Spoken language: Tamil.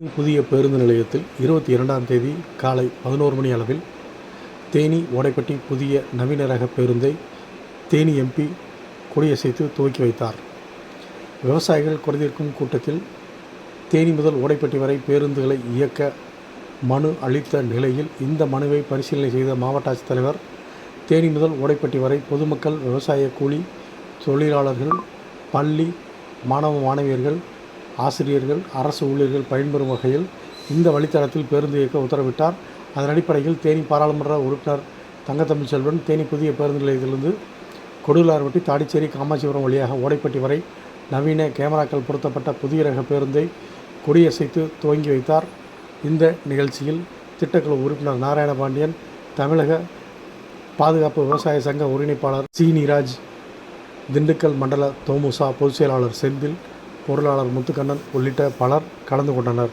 புதிய பேருந்து நிலையத்தில் 22ஆம் தேதி காலை 11 மணி அளவில் தேனி ஓடைப்பட்டி புதிய நவீன ரக பேருந்தை தேனி எம்பி கொடியசைத்து துவக்கி வைத்தார். விவசாயிகள் குறைதீர்க்கும் கூட்டத்தில் தேனி முதல் ஓடைப்பட்டி வரை பேருந்துகளை இயக்க மனு அளித்த நிலையில் இந்த மனுவை பரிசீலனை செய்த மாவட்ட ஆட்சித்தலைவர், தேனி முதல் ஓடைப்பட்டி வரை பொதுமக்கள், விவசாய கூலி தொழிலாளர்கள், பள்ளி மாணவ மாணவியர்கள், ஆசிரியர்கள், அரசு ஊழியர்கள் பயன்பெறும் வகையில் இந்த வழித்தடத்தில் பேருந்து இயக்க உத்தரவிட்டார். அதன் அடிப்படையில் தேனி பாராளுமன்ற உறுப்பினர் தங்கத்தமிழ்ச்செல்வன் தேனி புதிய பேருந்து நிலையத்திலிருந்து கொடுலார்பட்டி, தாடிச்சேரி, காமாட்சிபுரம் வழியாக ஓடைப்பட்டி வரை நவீன கேமராக்கள் பொருத்தப்பட்ட புதிய ரக பேருந்தை கொடியசைத்து துவங்கி வைத்தார். இந்த நிகழ்ச்சியில் திட்டக்குழு உறுப்பினர் நாராயணபாண்டியன், தமிழக பாதுகாப்பு விவசாய சங்க ஒருங்கிணைப்பாளர் சீனிராஜ், திண்டுக்கல் மண்டல தொமுச பொதுச்செயலாளர் செந்தில், பொருளாளர் முத்துக்கண்ணன் உள்ளிட்ட பலர் கலந்து கொண்டனர்.